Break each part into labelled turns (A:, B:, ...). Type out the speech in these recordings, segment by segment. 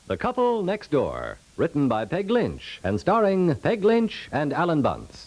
A: The Couple Next Door, written by Peg Lynch and starring Peg Lynch and Alan Bunce.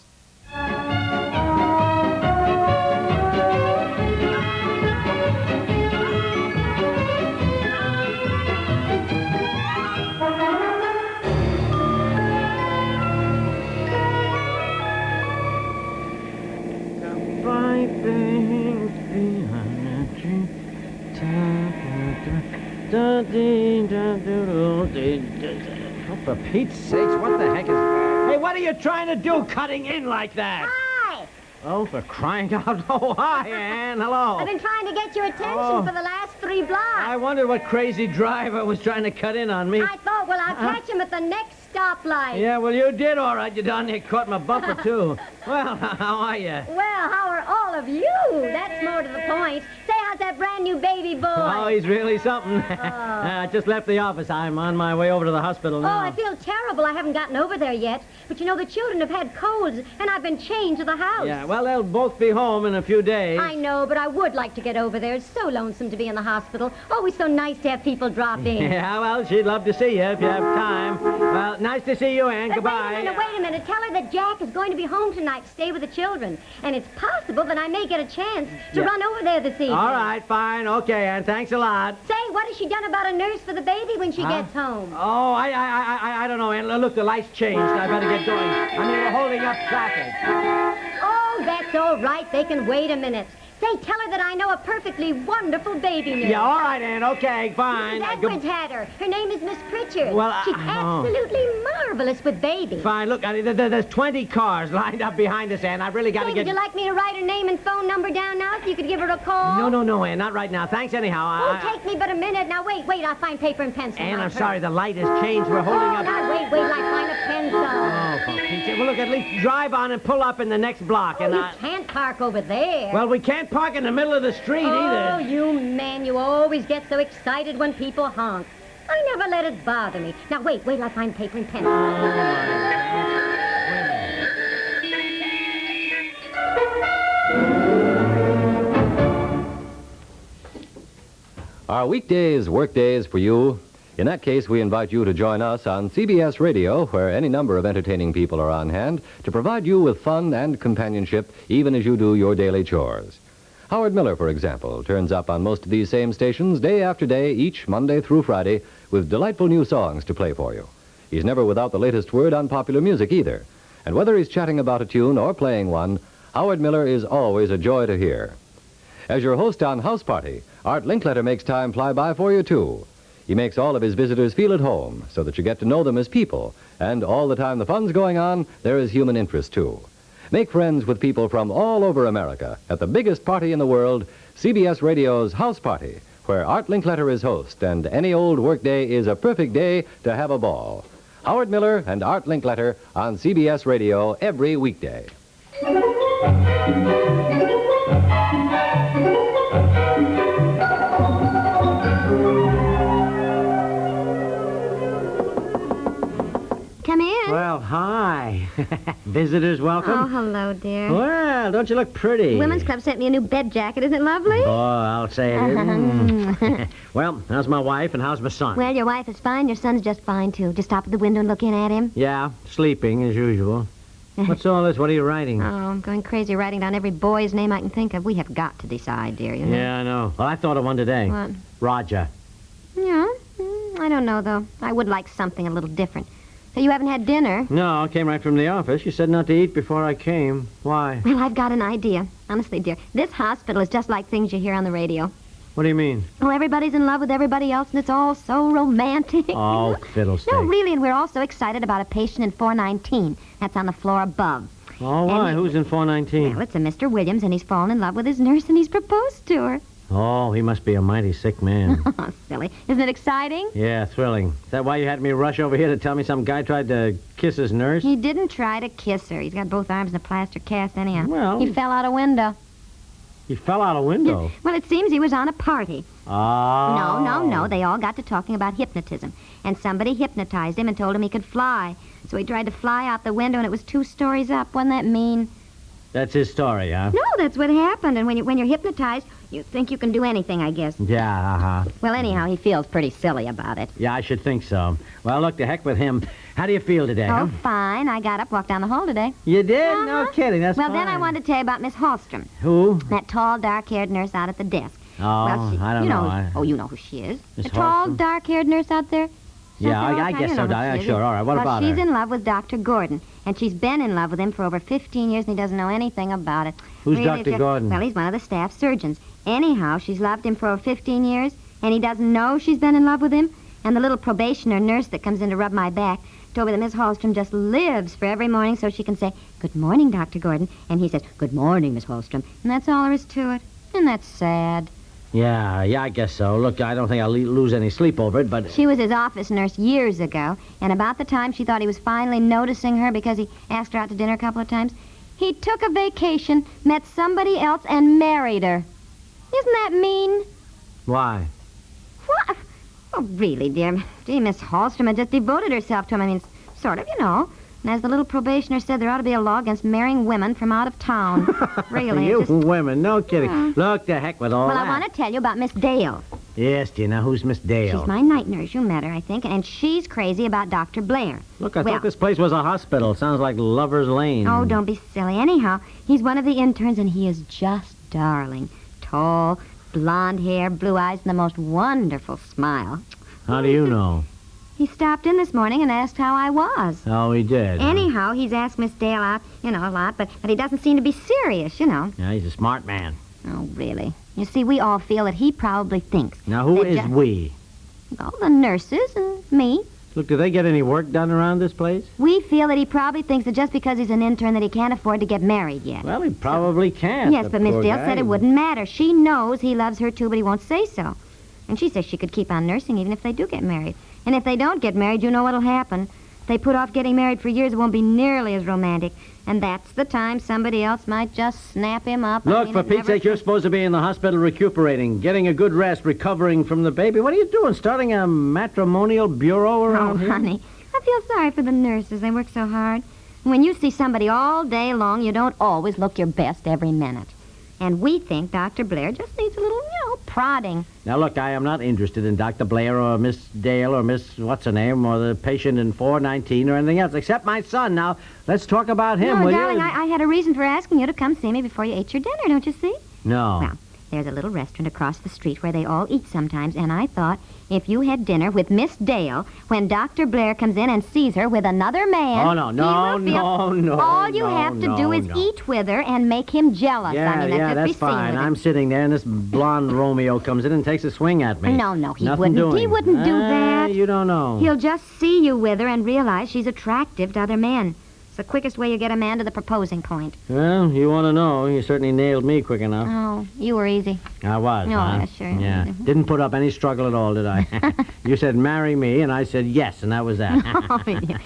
B: Oh, for Pete's sakes, what the heck is... Hey, what are you trying to do cutting in like that?
C: Hi!
B: Oh, for crying out... Oh, hi, Ann. Hello.
C: I've been trying to get your attention for the last 3 blocks.
B: I wondered what crazy driver was trying to cut in on me.
C: I thought, well, I'll catch him at the next stoplight.
B: Yeah, well, you did all right. You darn near caught my bumper, too. Well, how are you?
C: Well, how are all of you? That's more to the point. Say, how's that brand new baby boy?
B: Oh, he's really something. I just left the office. I'm on my way over to the hospital now.
C: Oh, I feel terrible. I haven't gotten over there yet. But, you know, the children have had colds, and I've been chained to the house.
B: Yeah, well, they'll both be home in a few days.
C: I know, but I would like to get over there. It's so lonesome to be in the hospital. Always so nice to have people drop in.
B: Yeah, well, she'd love to see you if you have time. Well, nice to see you, Ann.
C: But
B: Goodbye.
C: wait a minute. Tell her that Jack is going to be home tonight to stay with the children. And it's possible that I may get a chance to run over there this evening.
B: All right, fine. Okay, Ann. Thanks a lot.
C: Say, what has she done about a nurse for the baby when she gets home?
B: Oh, I don't know, Ann. Look, the lights changed. I better get going. I mean, we're holding up traffic.
C: Oh, that's all right. They can wait a minute. Say, tell her that I know a perfectly wonderful baby nurse.
B: Yeah, all right, Ann. Okay, fine.
C: Mrs. Edwards had her. Her name is Miss Pritchard.
B: Well,
C: She's absolutely marvelous with babies.
B: Fine. Look, there's 20 cars lined up behind us, Ann. I've really got to
C: Say,
B: get...
C: would you like me to write her name and phone number down now so you could give her a call?
B: No, Ann. Not right now. Thanks anyhow.
C: Won't take me but a minute. Now, wait. I'll find paper and pencil.
B: Ann, I'm
C: her.
B: sorry. The light has changed. We're holding up...
C: Now, wait. I'll find a pencil.
B: Oh, for Pete's sake. Well, look, at least drive on and pull up in the next block.
C: Oh, you can't park over there.
B: Well, we can't park in the middle of the street either.
C: Oh, you man, you always get so excited when people honk. I never let it bother me. Now, wait, I'll find paper and pencil.
A: Are weekdays work days for you? In that case, we invite you to join us on CBS Radio, where any number of entertaining people are on hand to provide you with fun and companionship even as you do your daily chores. Howard Miller, for example, turns up on most of these same stations day after day, each Monday through Friday, with delightful new songs to play for you. He's never without the latest word on popular music either. And whether he's chatting about a tune or playing one, Howard Miller is always a joy to hear. As your host on House Party, Art Linkletter makes time fly by for you, too. He makes all of his visitors feel at home so that you get to know them as people. And all the time the fun's going on, there is human interest, too. Make friends with people from all over America at the biggest party in the world, CBS Radio's House Party, where Art Linkletter is host, and any old workday is a perfect day to have a ball. Howard Miller and Art Linkletter on CBS Radio every weekday.
C: Come in.
B: Well, hi. Visitors welcome.
C: Oh, hello, dear.
B: Well, don't you look pretty?
C: Women's Club sent me a new bed jacket. Isn't it lovely?
B: Oh, I'll say it is. Well, how's my wife and how's my son?
C: Well, your wife is fine. Your son's just fine, too. Just stop at the window and look in at him.
B: Yeah, sleeping as usual. What's all this? What are you writing?
C: Oh, I'm going crazy writing down every boy's name I can think of. We have got to decide, dear, you know.
B: Yeah, I know. Well, I thought of one today.
C: What?
B: Roger.
C: Yeah? I don't know, though. I would like something a little different. So you haven't had dinner?
B: No, I came right from the office. You said not to eat before I came. Why?
C: Well, I've got an idea. Honestly, dear. This hospital is just like things you hear on the radio.
B: What do you mean?
C: Well, everybody's in love with everybody else, and it's all so romantic.
B: Oh, fiddlestick.
C: No, really, and we're all so excited about a patient in 419. That's on the floor above.
B: Oh, why? Who's in 419?
C: Well, it's a Mr. Williams, and he's fallen in love with his nurse, and he's proposed to her.
B: Oh, he must be a mighty sick man.
C: Oh, silly. Isn't it exciting?
B: Yeah, thrilling. Is that why you had me rush over here to tell me some guy tried to kiss his nurse?
C: He didn't try to kiss her. He's got both arms in a plaster cast anyhow.
B: Well...
C: He fell out a window.
B: He fell out a window?
C: Well, it seems he was on a party.
B: Oh.
C: No. They all got to talking about hypnotism. And somebody hypnotized him and told him he could fly. So he tried to fly out the window, and it was 2 stories up. Wasn't that mean?
B: That's his story, huh?
C: No, that's what happened. And when you're hypnotized, You think you can do anything, I guess.
D: Yeah, uh-huh.
C: Well, anyhow, he feels pretty silly about it.
D: Yeah, I should think so. Well, look, to heck with him. How do you feel today,
C: Oh,
D: huh?
C: fine. I got up, walked down the hall today.
D: You did?
C: Uh-huh.
D: No kidding. That's
C: Well,
D: fine.
C: then I wanted to tell you about Miss Hallstrom.
D: Who?
C: That tall, dark-haired nurse out at the desk.
D: Oh,
C: Well,
D: I don't
C: you
D: know.
C: Oh, you know who she is.
D: Miss
C: The tall,
D: Hallstrom?
C: dark-haired nurse out there.
D: Yeah,
C: Out there all
D: I
C: the
D: guess
C: time.
D: so,
C: You know who
D: Di.
C: she is.
D: Sure, all right. What about
C: she's
D: her?
C: in love with Dr. Gordon, and she's been in love with him for over 15 years, and he doesn't know anything about it.
D: Who's
C: Really,
D: Dr.
C: it's just-
D: Gordon?
C: Well, he's one of the staff surgeons. Anyhow, she's loved him for over 15 years, and he doesn't know she's been in love with him. And the little probationer nurse that comes in to rub my back told me that Miss Hallstrom just lives for every morning so she can say, "Good morning, Dr. Gordon." And he says, "Good morning, Miss Hallstrom." And that's all there is to it. And that's sad.
D: Yeah, I guess so. Look, I don't think I'll lose any sleep over it, but...
C: She was his office nurse years ago, and about the time she thought he was finally noticing her because he asked her out to dinner a couple of times, he took a vacation, met somebody else, and married her. Isn't that mean?
D: Why?
C: What? Oh, really, dear. Gee, Miss Hallstrom had just devoted herself to him. I mean, sort of, you know. And as the little probationer said, there ought to be a law against marrying women from out of town. Really.
D: You
C: it just...
D: women, no kidding.
C: Yeah.
D: Look, to heck with all
C: Well,
D: that.
C: I want to tell you about Miss Dale.
D: Yes, do you know who's Miss Dale?
C: She's my night nurse. You met her, I think. And she's crazy about Dr. Blair.
D: Look, I
C: Well-
D: thought this place was a hospital. Sounds like Lover's Lane.
C: Oh, don't be silly. Anyhow, he's one of the interns, and he is just darling. Tall, blonde hair, blue eyes, and the most wonderful smile.
D: How do you know?
C: He stopped in this morning and asked how I was.
D: Oh, he did. huh?
C: Anyhow, he's asked Miss Dale out, you know, a lot, but he doesn't seem to be serious, you know.
D: Yeah, he's a smart man.
C: Oh, really? You see, we all feel that he probably thinks.
D: Now, who
C: that
D: is we?
C: All the nurses and me.
D: Look, do they get any work done around this place?
C: We feel that he probably thinks that just because he's an intern that he can't afford to get married yet.
D: Well, he probably can't.
C: Yes,
D: the
C: but Miss
D: poor
C: Dale
D: guy.
C: said it wouldn't matter. She knows he loves her too, but he won't say so. And she says she could keep on nursing even if they do get married. And if they don't get married, you know what'll happen. If they put off getting married for years, it won't be nearly as romantic. And that's the time somebody else might just snap him up. I
D: Look,
C: mean,
D: for
C: it
D: Pete's
C: never
D: sake, you're supposed to be in the hospital recuperating, getting a good rest, recovering from the baby. What are you doing, starting a matrimonial bureau
C: Oh,
D: around here?
C: honey, I feel sorry for the nurses. They work so hard. When you see somebody all day long, you don't always look your best every minute. And we think Dr. Blair just needs a little, prodding.
D: Now, look, I am not interested in Dr. Blair or Miss Dale or Miss what's-her-name or the patient in 419 or anything else, except my son. Now, let's talk about him,
C: No,
D: will
C: darling,
D: you?
C: I had a reason for asking you to come see me before you ate your dinner, don't you see?
D: No.
C: Well, there's a little restaurant across the street where they all eat sometimes, and I thought if you had dinner with Miss Dale, when Dr. Blair comes in and sees her with another man...
D: Oh, no, no,
C: he will feel-
D: no,
C: All you
D: no,
C: have to
D: no,
C: do is
D: no.
C: eat with her and make him jealous.
D: Yeah,
C: I mean,
D: yeah,
C: just
D: that's
C: be seen
D: fine.
C: with
D: I'm
C: him.
D: sitting there, and this blonde Romeo comes in and takes a swing at me.
C: No, he
D: Nothing
C: wouldn't.
D: Doing.
C: He wouldn't do
D: Ah,
C: that.
D: You don't know.
C: He'll just see you with her and realize she's attractive to other men. It's the quickest way you get a man to the proposing point.
D: Well, you want to know. You certainly nailed me quick enough.
C: Oh, you were easy.
D: I was,
C: Oh,
D: huh?
C: yeah, sure.
D: Yeah. Didn't put up any struggle at all, did I? You said, marry me, and I said yes, and that was that.
C: Oh, yeah.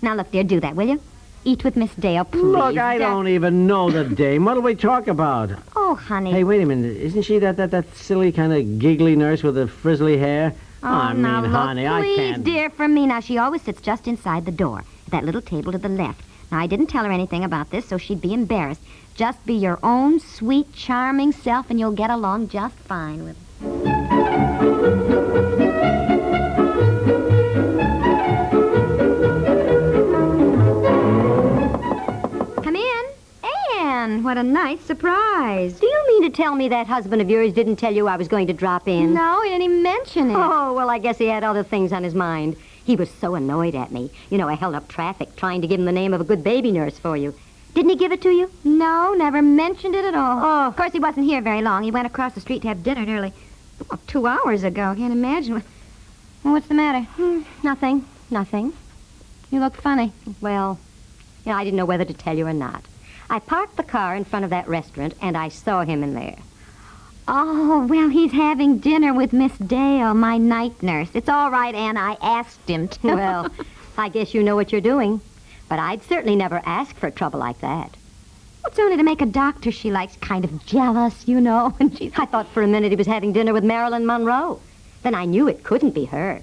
C: Now, look, dear, do that, will you? Eat with Miss Dale, please.
D: Look, I don't even know the dame. What'll we talk about?
C: Oh, honey.
D: Hey, wait a minute. Isn't she that silly kind of giggly nurse with the frizzly hair?
C: Oh,
D: I mean,
C: now, look,
D: honey, I
C: please,
D: can't.
C: dear, for me. Now, she always sits just inside the door, at that little table to the left. Now, I didn't tell her anything about this, so she'd be embarrassed. Just be your own sweet, charming self, and you'll get along just fine with her. Come in. Anne, what a nice surprise.
E: Do you mean to tell me that husband of yours didn't tell you I was going to drop in?
C: No, he didn't even mention it.
E: Oh, well, I guess he had other things on his mind. He was so annoyed at me. You know, I held up traffic trying to give him the name of a good baby nurse for you. Didn't he give it to you?
C: No, never mentioned it at all.
E: Oh.
C: Of course, he wasn't here very long. He went across the street to have dinner nearly 2 hours ago. Can't imagine. Well, what's the matter?
E: Nothing.
C: You look funny.
E: Well, you know, I didn't know whether to tell you or not. I parked the car in front of that restaurant, and I saw him in there.
C: Oh, well, he's having dinner with Miss Dale, my night nurse. It's all right, Anne. I asked him to.
E: Well, I guess you know what you're doing. But I'd certainly never ask for trouble like that.
C: It's only to make a doctor she likes kind of jealous, you know. And
E: I thought for a minute he was having dinner with Marilyn Monroe. Then I knew it couldn't be her.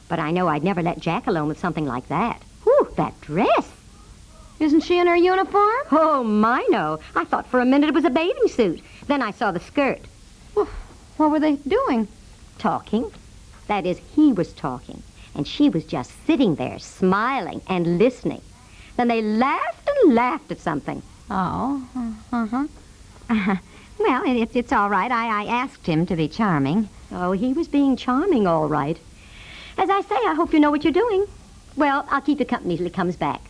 E: But I know I'd never let Jack alone with something like that. Whew, that dress.
C: Isn't she in her uniform?
E: Oh, my, no. I thought for a minute it was a bathing suit. Then I saw the skirt.
C: What were they doing?
E: Talking. That is, he was talking, and she was just sitting there, smiling and listening. Then they laughed and laughed at something.
C: Oh, uh-huh. Well, it's all right. I asked him to be charming.
E: Oh, he was being charming, all right. As I say, I hope you know what you're doing. Well, I'll keep you company till he comes back.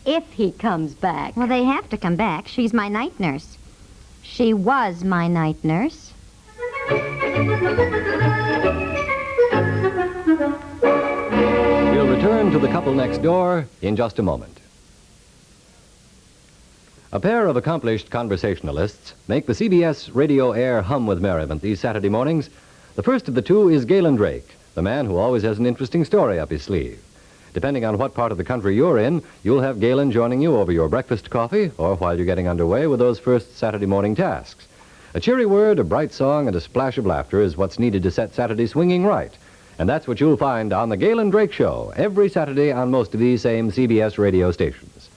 E: If he comes back.
C: Well, they have to come back. She's my night nurse. She was my night nurse.
A: We'll return to the couple next door in just a moment. A pair of accomplished conversationalists make the CBS radio air hum with merriment these Saturday mornings. The first of the two is Galen Drake, the man who always has an interesting story up his sleeve. Depending on what part of the country you're in, you'll have Galen joining you over your breakfast coffee or while you're getting underway with those first Saturday morning tasks. A cheery word, a bright song, and a splash of laughter is what's needed to set Saturday swinging right. And that's what you'll find on The Galen Drake Show every Saturday on most of these same CBS radio stations.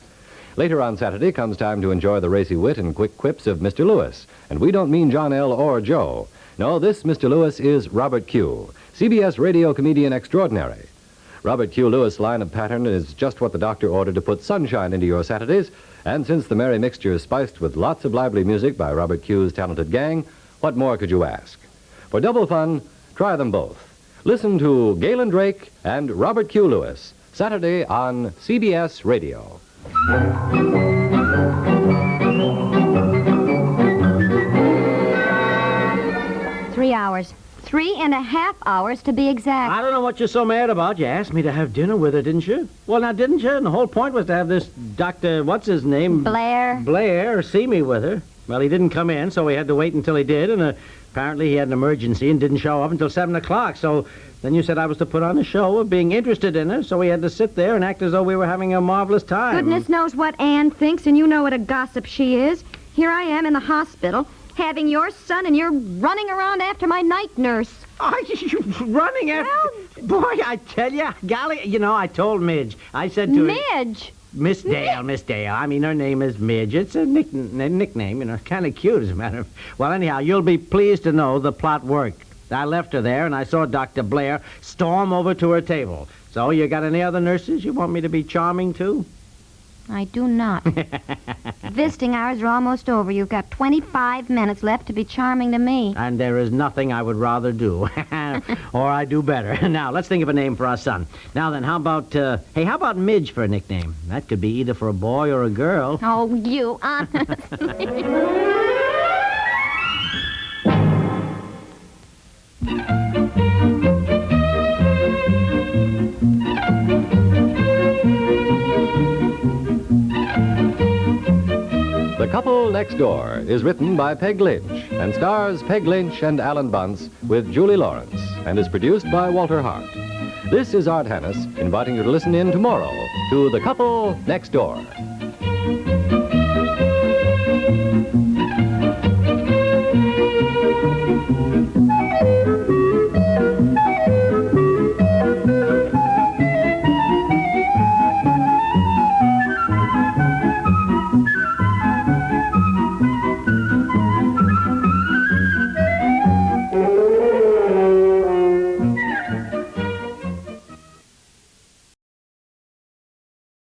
A: Later on Saturday comes time to enjoy the racy wit and quick quips of Mr. Lewis. And we don't mean John L. or Joe. No, this Mr. Lewis is Robert Q., CBS radio comedian extraordinary. Robert Q. Lewis' line of pattern is just what the doctor ordered to put sunshine into your Saturdays. And since the merry mixture is spiced with lots of lively music by Robert Q.'s talented gang, what more could you ask? For double fun, try them both. Listen to Galen Drake and Robert Q. Lewis, Saturday on CBS Radio.
C: 3 hours. 3.5 hours to be exact.
D: I don't know what you're so mad about. You asked me to have dinner with her, didn't you? Well, now, didn't you? And the whole point was to have this Dr. What's-his name?
C: Blair
D: see me with her. Well, he didn't come in, so we had to wait until he did, and apparently he had an emergency and didn't show up until 7 o'clock, so then you said I was to put on a show of being interested in her, so we had to sit there and act as though we were having a marvelous time.
C: Goodness knows what Anne thinks, and you know what a gossip she is. Here I am in the hospital, having your son, and you're running around after my night nurse.
D: Are you running after... Boy, I tell you, golly, you know, I told Midge. I said to her...
C: Midge?
D: Miss Dale. I mean, her name is Midge. It's a nickname, you know, kind of cute, as a matter of... Well, anyhow, you'll be pleased to know the plot worked. I left her there, and I saw Dr. Blair storm over to her table. So, you got any other nurses you want me to be charming to?
C: I do not. Visiting hours are almost over. You've got 25 minutes left to be charming to me.
D: And there is nothing I would rather do. Or I do better. Now, let's think of a name for our son. Now then, how about Midge for a nickname? That could be either for a boy or a girl.
C: Oh, you, honestly.
A: The Couple Next Door is written by Peg Lynch and stars Peg Lynch and Alan Bunce with Julie Lawrence and is produced by Walter Hart. This is Art Hannes inviting you to listen in tomorrow to The Couple Next Door.